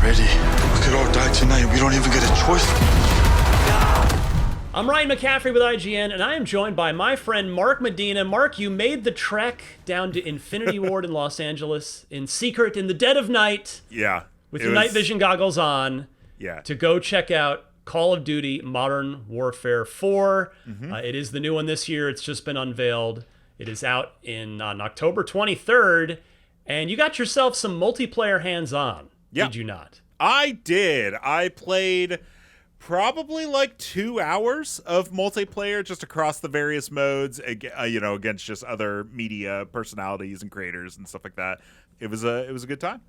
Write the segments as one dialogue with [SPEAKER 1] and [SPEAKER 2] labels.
[SPEAKER 1] Eddie, we could all die tonight. We don't even get a choice.
[SPEAKER 2] I'm Ryan McCaffrey with IGN, and I am joined by my friend Mark Medina. Mark, you made the trek down to Infinity Ward in Los Angeles in secret in the dead of night.
[SPEAKER 3] Yeah.
[SPEAKER 2] With your night vision goggles on.
[SPEAKER 3] Yeah.
[SPEAKER 2] To go check out Call of Duty Modern Warfare 4. It is the new one this year. It's just been unveiled. It is out on October 23rd, and you got yourself some multiplayer hands-on.
[SPEAKER 3] Yep.
[SPEAKER 2] Did you not?
[SPEAKER 3] I did. I played probably like 2 hours of multiplayer just across the various modes, against just other media personalities and creators and stuff like that. It was a good time.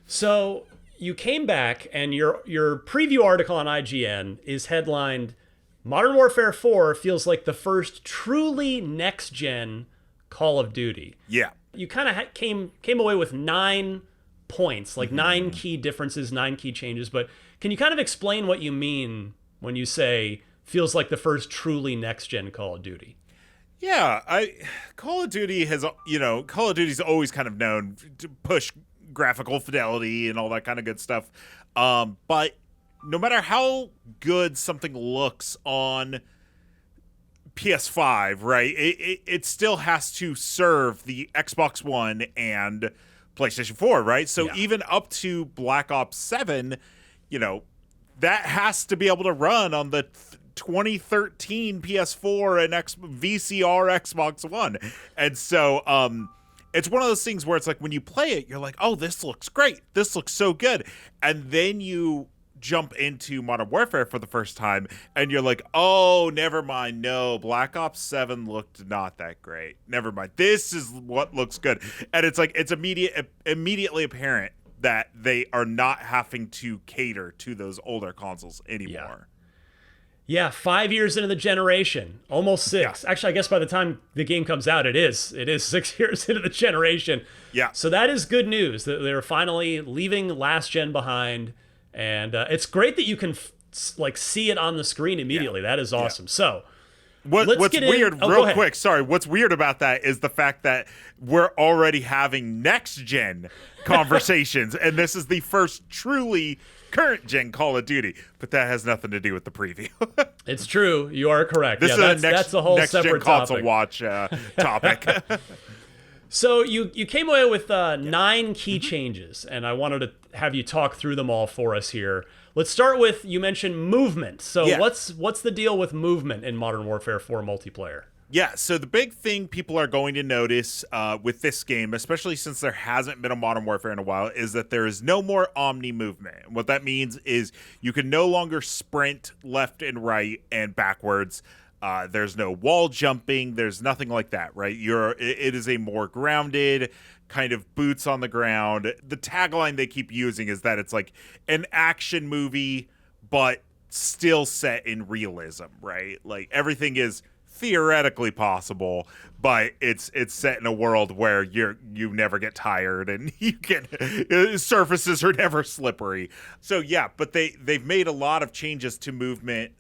[SPEAKER 2] So you came back, and your preview article on IGN is headlined, Modern Warfare 4 feels like the first truly next-gen Call of Duty.
[SPEAKER 3] Yeah.
[SPEAKER 2] You kind of came away with 9 points, like 9 key differences, 9 key changes, but can you kind of explain what you mean when you say feels like the first truly next-gen Call of Duty?
[SPEAKER 3] Yeah, Call of Duty's always kind of known to push graphical fidelity and all that kind of good stuff. But no matter how good something looks on PS5, right, it still has to serve the Xbox One and PlayStation 4, right? So even up to Black Ops 7, that has to be able to run on the 2013 PS4 and VCR Xbox One. And so it's one of those things where it's like when you play it, you're like, oh, this looks great. This looks so good. And then you jump into Modern Warfare for the first time and you're like, oh, never mind. No, Black Ops 7 looked not that great. Never mind. This is what looks good. And it's like, it's immediately apparent that they are not having to cater to those older consoles anymore.
[SPEAKER 2] Yeah, 5 years into the generation, almost 6. Yeah. Actually, I guess by the time the game comes out, it is 6 years into the generation.
[SPEAKER 3] Yeah.
[SPEAKER 2] So that is good news that they're finally leaving last gen behind, and it's great that you can see it on the screen immediately. Yeah. That is awesome. Yeah. So
[SPEAKER 3] what's weird, real quick, sorry, what's weird about that is the fact that we're already having next gen conversations, and this is the first truly current gen Call of Duty, but that has nothing to do with the preview.
[SPEAKER 2] It's true. You are correct.
[SPEAKER 3] This is that's a whole separate console watch topic.
[SPEAKER 2] So you came away with 9 key changes, and I wanted to have you talk through them all for us here. Let's start with, you mentioned movement. So what's the deal with movement in Modern Warfare 4 multiplayer?
[SPEAKER 3] Yeah, so the big thing people are going to notice with this game, especially since there hasn't been a Modern Warfare in a while, is that there is no more omni movement. What that means is you can no longer sprint left and right and backwards. There's no wall jumping. There's nothing like that, right? It is a more grounded kind of boots on the ground. The tagline they keep using is that it's like an action movie, but still set in realism, right? Like everything is theoretically possible, but it's set in a world where you never get tired and surfaces are never slippery. So yeah, but they've made a lot of changes to movement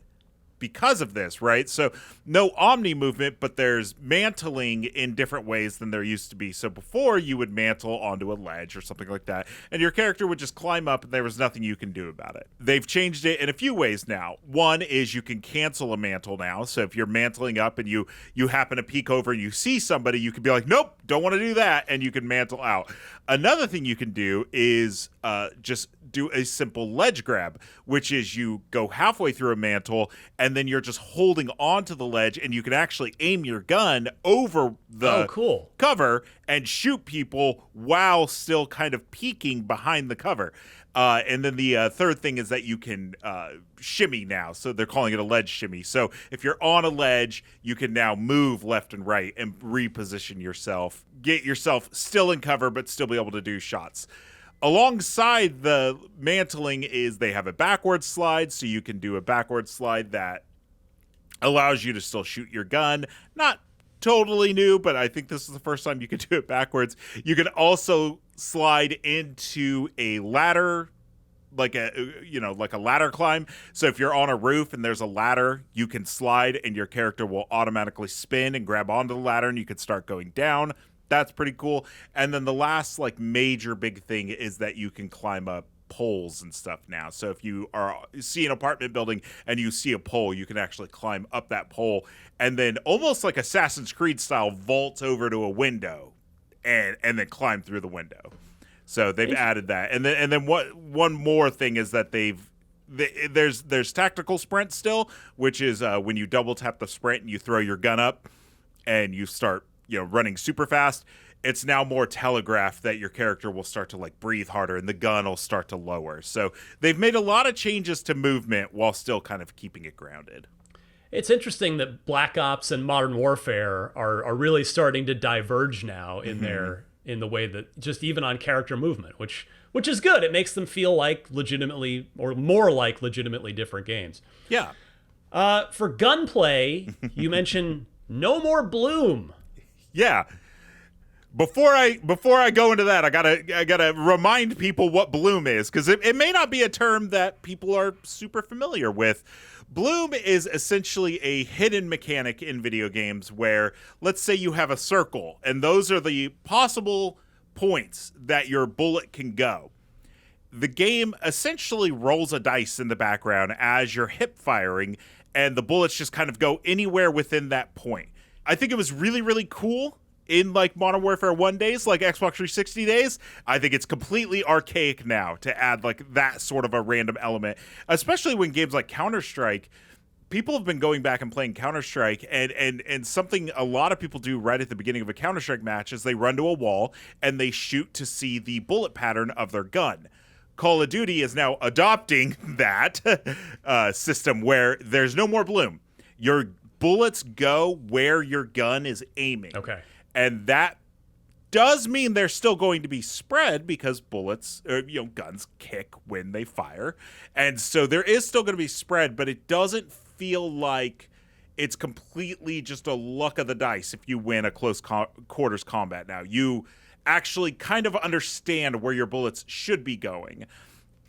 [SPEAKER 3] because of this, right? So no omni movement, but there's mantling in different ways than there used to be. So before, you would mantle onto a ledge or something like that, and your character would just climb up and there was nothing you can do about it. They've changed it in a few ways now. One is you can cancel a mantle now. So if you're mantling up and you happen to peek over and you see somebody, you can be like, nope, don't want to do that, and you can mantle out. Another thing you can do is just do a simple ledge grab, which is you go halfway through a mantle and then you're just holding onto the ledge, and you can actually aim your gun over the cover and shoot people while still kind of peeking behind the cover. And then the third thing is that you can shimmy now. So they're calling it a ledge shimmy. So if you're on a ledge, you can now move left and right and reposition yourself, get yourself still in cover, but still be able to do shots. Alongside the mantling is they have a backwards slide, so you can do a backwards slide that allows you to still shoot your gun. Not totally new, but I think this is the first time you can do it backwards. You can also slide into a ladder, like a ladder climb. So if you're on a roof and there's a ladder, you can slide and your character will automatically spin and grab onto the ladder, and you can start going down. That's pretty cool. And then the last major big thing is that you can climb up poles and stuff now. So if you see an apartment building and you see a pole, you can actually climb up that pole and then almost like Assassin's Creed style vault over to a window and then climb through the window. So they've added that. And then one more thing is that there's tactical sprint still, which is when you double tap the sprint and you throw your gun up and you start running super fast. It's now more telegraphed that your character will start to like breathe harder and the gun will start to lower. So they've made a lot of changes to movement while still kind of keeping it grounded.
[SPEAKER 2] It's interesting that Black Ops and Modern Warfare are really starting to diverge now in in the way that just even on character movement, which is good. It makes them feel like legitimately or more like legitimately different games.
[SPEAKER 3] Yeah.
[SPEAKER 2] For gunplay, you mentioned no more bloom.
[SPEAKER 3] Yeah. Before I go into that, I gotta remind people what bloom is, because it may not be a term that people are super familiar with. Bloom is essentially a hidden mechanic in video games where, let's say you have a circle, and those are the possible points that your bullet can go. The game essentially rolls a dice in the background as you're hip firing, and the bullets just kind of go anywhere within that point. I think it was really, really cool in like Modern Warfare 1 days, like Xbox 360 days. I think it's completely archaic now to add like that sort of a random element, especially when games like Counter-Strike, people have been going back and playing Counter-Strike, and something a lot of people do right at the beginning of a Counter-Strike match is they run to a wall and they shoot to see the bullet pattern of their gun. Call of Duty is now adopting that system where there's no more bloom. Your bullets go where your gun is aiming.
[SPEAKER 2] Okay.
[SPEAKER 3] And that does mean they're still going to be spread because bullets, guns kick when they fire. And so there is still going to be spread, but it doesn't feel like it's completely just a luck of the dice if you win a close quarters combat now. You actually kind of understand where your bullets should be going.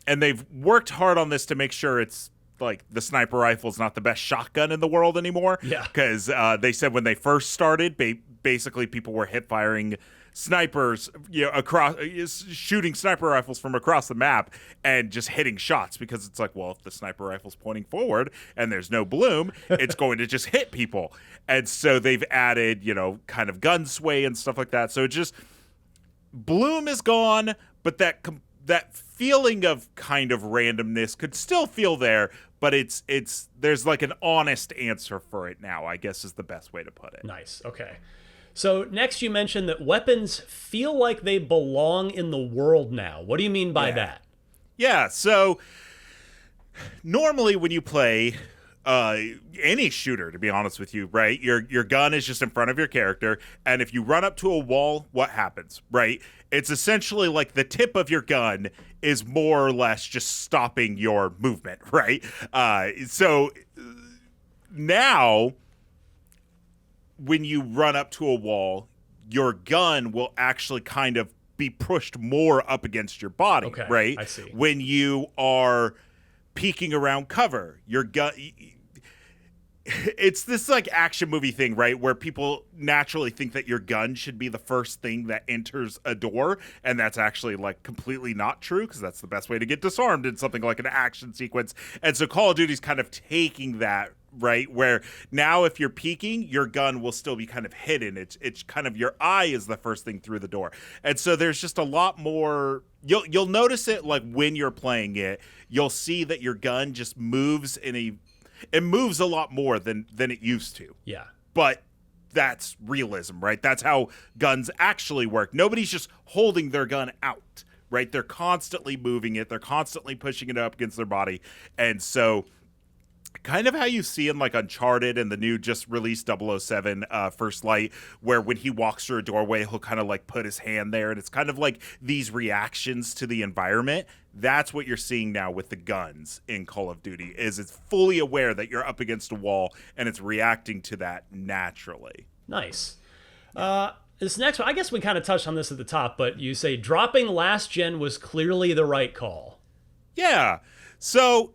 [SPEAKER 3] And they've worked hard on this to make sure it's like the sniper rifle is not the best shotgun in the world anymore.
[SPEAKER 2] Yeah.
[SPEAKER 3] Because they said when they first started, basically people were hip firing snipers, across, shooting sniper rifles from across the map and just hitting shots, because it's like, well, if the sniper rifle's pointing forward and there's no bloom, it's going to just hit people. And so they've added, kind of gun sway and stuff like that. So it just, bloom is gone, but that feeling of kind of randomness could still feel there, but there's like an honest answer for it now, I guess is the best way to put it.
[SPEAKER 2] Nice. Okay. So next you mentioned that weapons feel like they belong in the world now. What do you mean by that?
[SPEAKER 3] Yeah, so normally when you play any shooter, to be honest with you, right, your gun is just in front of your character, and if you run up to a wall, what happens, right? It's essentially like the tip of your gun is more or less just stopping your movement, right? So now, when you run up to a wall, your gun will actually kind of be pushed more up against your body, right?
[SPEAKER 2] I see.
[SPEAKER 3] When you are peeking around cover, your gun... It's this like action movie thing, right, where people naturally think that your gun should be the first thing that enters a door, and that's actually like completely not true, because that's the best way to get disarmed in something like an action sequence. And so Call of Duty's kind of taking that, right, where now if you're peeking, your gun will still be kind of hidden. It's kind of your eye is the first thing through the door. And so there's just a lot more. You'll notice it like when you're playing it, you'll see that your gun just moves it moves a lot more than it used to.
[SPEAKER 2] Yeah.
[SPEAKER 3] But that's realism, right? That's how guns actually work. Nobody's just holding their gun out, right? They're constantly moving it. They're constantly pushing it up against their body. And so kind of how you see in like Uncharted and the new just released 007 First Light, where when he walks through a doorway, he'll kind of like put his hand there. And it's kind of like these reactions to the environment. That's what you're seeing now with the guns in Call of Duty, is it's fully aware that you're up against a wall and it's reacting to that naturally.
[SPEAKER 2] Nice. This next one, I guess we kind of touched on this at the top, but you say dropping last gen was clearly the right call.
[SPEAKER 3] Yeah. So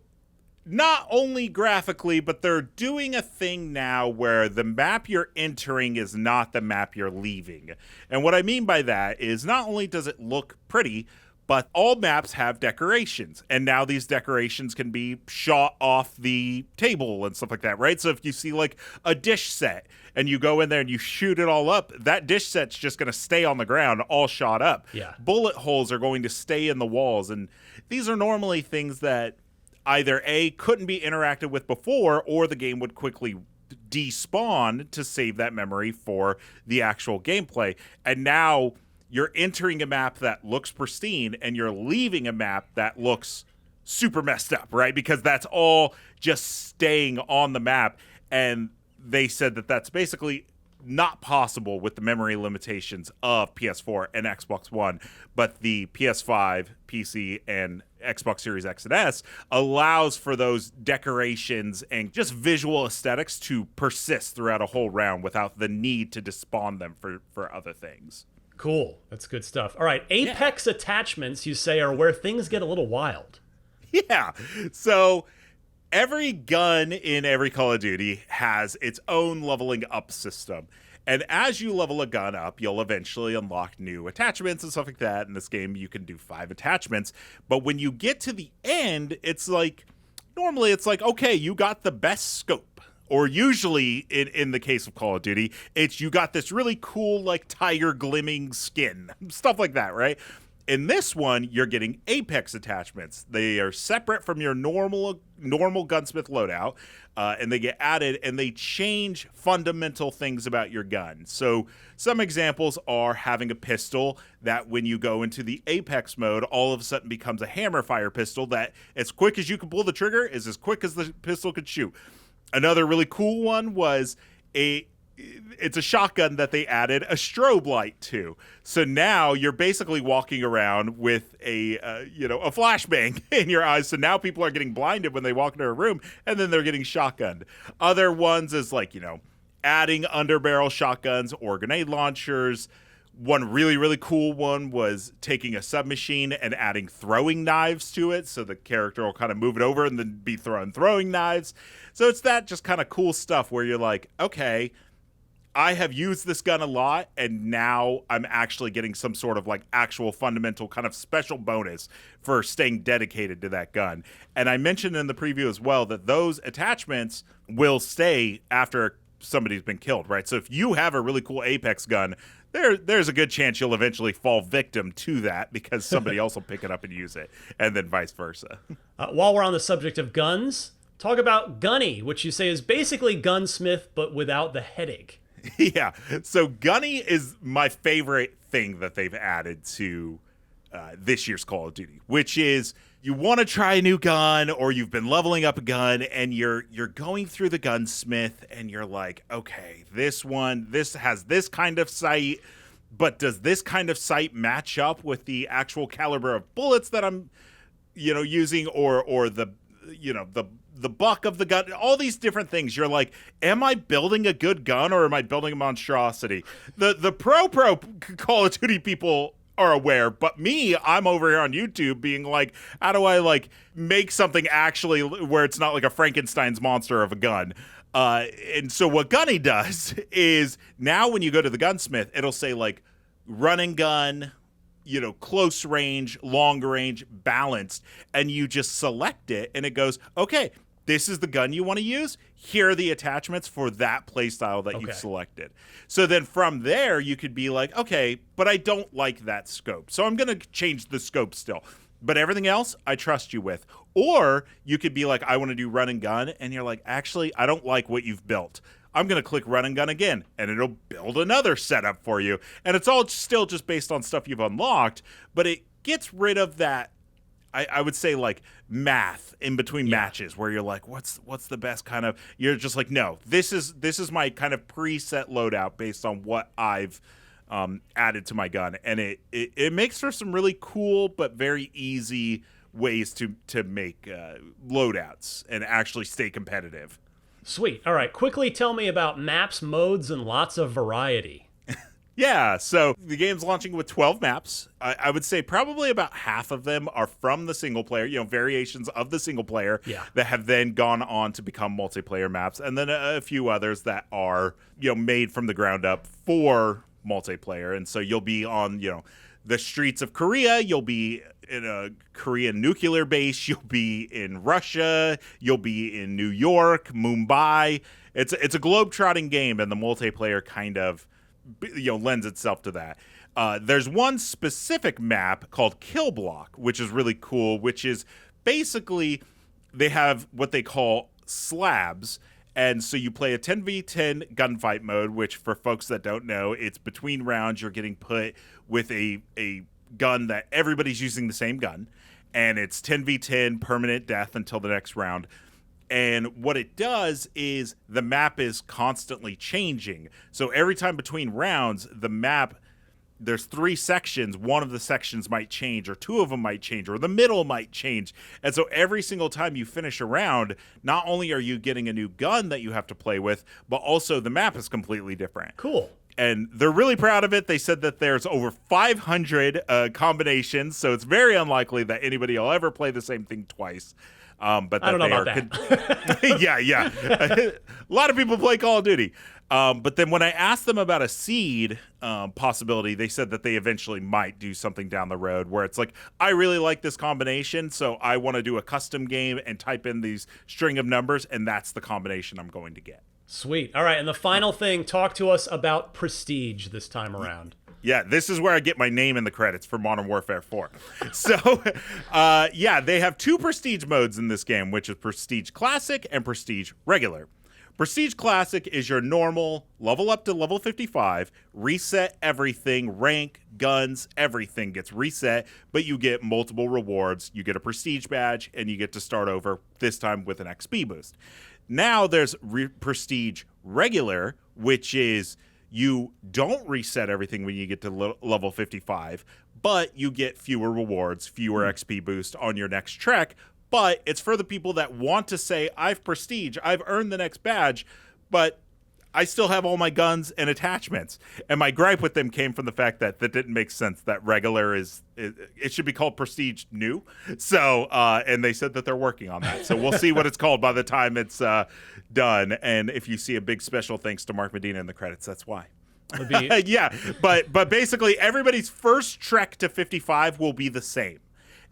[SPEAKER 3] not only graphically, but they're doing a thing now where the map you're entering is not the map you're leaving. And what I mean by that is not only does it look pretty, But all maps have decorations, and now these decorations can be shot off the table and stuff like that, right? So if you see like a dish set and you go in there and you shoot it all up, that dish set's just going to stay on the ground all shot up.
[SPEAKER 2] Yeah.
[SPEAKER 3] Bullet holes are going to stay in the walls, and these are normally things that either A, couldn't be interacted with before, or the game would quickly despawn to save that memory for the actual gameplay. And now you're entering a map that looks pristine and you're leaving a map that looks super messed up, right? Because that's all just staying on the map. And they said that that's basically not possible with the memory limitations of PS4 and Xbox One, but the PS5, PC, and Xbox Series X and S allows for those decorations and just visual aesthetics to persist throughout a whole round without the need to despawn them for other things.
[SPEAKER 2] Cool. That's good stuff. All right. Apex attachments, you say, are where things get a little wild.
[SPEAKER 3] Yeah. So every gun in every Call of Duty has its own leveling up system. And as you level a gun up, you'll eventually unlock new attachments and stuff like that. In this game, you can do 5 attachments. But when you get to the end, it's like, normally it's like, okay, you got the best scope. Or usually, in the case of Call of Duty, it's you got this really cool, like, tiger glimming skin. Stuff like that, right? In this one, you're getting Apex attachments. They are separate from your normal gunsmith loadout, and they get added, and they change fundamental things about your gun. So some examples are having a pistol that when you go into the Apex mode, all of a sudden becomes a hammer fire pistol that as quick as you can pull the trigger is as quick as the pistol could shoot. Another really cool one was it's a shotgun that they added a strobe light to. So now you're basically walking around with a flashbang in your eyes. So now people are getting blinded when they walk into a room, and then they're getting shotgunned. Other ones is like, adding underbarrel shotguns or grenade launchers. One really, really cool one was taking a submachine and adding throwing knives to it. So the character will kind of move it over and then be throwing knives. So it's that just kind of cool stuff where you're like, okay, I have used this gun a lot, and now I'm actually getting some sort of like actual fundamental kind of special bonus for staying dedicated to that gun. And I mentioned in the preview as well that those attachments will stay after somebody's been killed, right? So if you have a really cool Apex gun, there's a good chance you'll eventually fall victim to that because somebody else will pick it up and use it, and then vice versa.
[SPEAKER 2] While we're on the subject of guns, talk about Gunny, which you say is basically Gunsmith, but without the headache.
[SPEAKER 3] Yeah, so Gunny is my favorite thing that they've added to this year's Call of Duty, which is you want to try a new gun or you've been leveling up a gun and you're going through the gunsmith and you're like, okay, this has this kind of sight, but does this kind of sight match up with the actual caliber of bullets that I'm using or the buck of the gun, all these different things. You're like, am I building a good gun or am I building a monstrosity? The pro Call of Duty people are aware, but me, I'm over here on YouTube being like, how do I like make something actually where it's not like a Frankenstein's monster of a gun? And so what Gunny does is now when you go to the gunsmith, it'll say like run and gun, close range, long range, balanced, and you just select it and it goes, okay, this is the gun you want to use. Here are the attachments for that playstyle that you've selected. So then from there, you could be like, okay, but I don't like that scope. So I'm going to change the scope still. But everything else, I trust you with. Or you could be like, I want to do run and gun. And you're like, actually, I don't like what you've built. I'm going to click run and gun again. And it'll build another setup for you. And it's all still just based on stuff you've unlocked. But it gets rid of that, I would say, like math in between matches where you're like, what's the best kind of, you're just like, no, this is my kind of preset loadout based on what I've added to my gun. And it makes for some really cool but very easy ways to make loadouts and actually stay competitive.
[SPEAKER 2] Sweet. All right, quickly tell me about maps, modes, and lots of variety.
[SPEAKER 3] Yeah, so the game's launching with 12 maps. I would say probably about half of them are from the single player, variations of the single player that have then gone on to become multiplayer maps. And then a few others that are, made from the ground up for multiplayer. And so you'll be on, the streets of Korea. You'll be in a Korean nuclear base. You'll be in Russia. You'll be in New York, Mumbai. It's a globe-trotting game, and the multiplayer kind of lends itself to that. There's one specific map called Kill Block, which is really cool, which is basically they have what they call slabs. And so you play a 10v10 gunfight mode, which for folks that don't know, it's between rounds. You're getting put with a gun that everybody's using the same gun. And it's 10v10 permanent death until the next round. And what it does is the map is constantly changing. So every time between rounds, the map, there's 3 sections. One of the sections might change, or 2 of them might change, or the middle might change. And so every single time you finish a round, not only are you getting a new gun that you have to play with, but also the map is completely different.
[SPEAKER 2] Cool.
[SPEAKER 3] And they're really proud of it. They said that there's over 500 combinations, so it's very unlikely that anybody will ever play the same thing twice. But
[SPEAKER 2] I don't know about that.
[SPEAKER 3] Yeah. A lot of people play Call of Duty. But then when I asked them about a seed possibility, they said that they eventually might do something down the road where it's like, I really like this combination, so I want to do a custom game and type in these string of numbers, and that's the combination I'm going to get.
[SPEAKER 2] Sweet. All right, and the final thing, talk to us about Prestige this time around.
[SPEAKER 3] Yeah, this is where I get my name in the credits for Modern Warfare 4. So, they have 2 Prestige modes in this game, which is Prestige Classic and Prestige Regular. Prestige Classic is your normal, level up to level 55, reset everything, rank, guns, everything gets reset, but you get multiple rewards. You get a Prestige badge, and you get to start over, this time with an XP boost. Now there's Prestige Regular, which is you don't reset everything when you get to level 55, but you get fewer rewards, fewer XP boost on your next trek. But it's for the people that want to say, I've prestige, I've earned the next badge, but I still have all my guns and attachments. And my gripe with them came from the fact that didn't make sense, that regular it should be called Prestige New. So, and they said that they're working on that. So we'll see what it's called by the time it's done. And if you see a big special thanks to Mark Medina in the credits, that's why. Yeah, but basically everybody's first trek to 55 will be the same.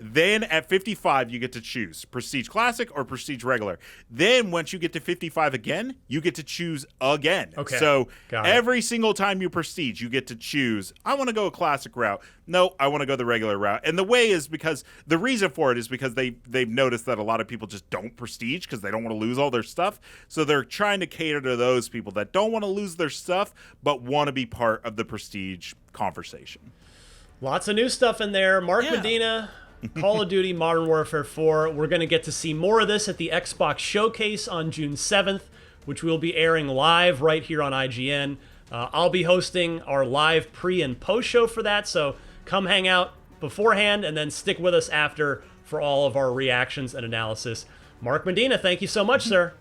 [SPEAKER 3] Then at 55, you get to choose Prestige Classic or Prestige Regular. Then once you get to 55 again, you get to choose again.
[SPEAKER 2] Okay.
[SPEAKER 3] So every single time you Prestige, you get to choose, I want to go a Classic route. No, I want to go the regular route. And the way is because, the reason for it is because they've noticed that a lot of people just don't Prestige because they don't want to lose all their stuff. So they're trying to cater to those people that don't want to lose their stuff, but want to be part of the Prestige conversation.
[SPEAKER 2] Lots of new stuff in there. Mark Medina, Call of Duty Modern Warfare 4. We're going to get to see more of this at the Xbox Showcase on June 7th, which will be airing live right here on IGN. I'll be hosting our live pre- and post-show for that, so come hang out beforehand and then stick with us after for all of our reactions and analysis. Mark Medina, thank you so much, sir.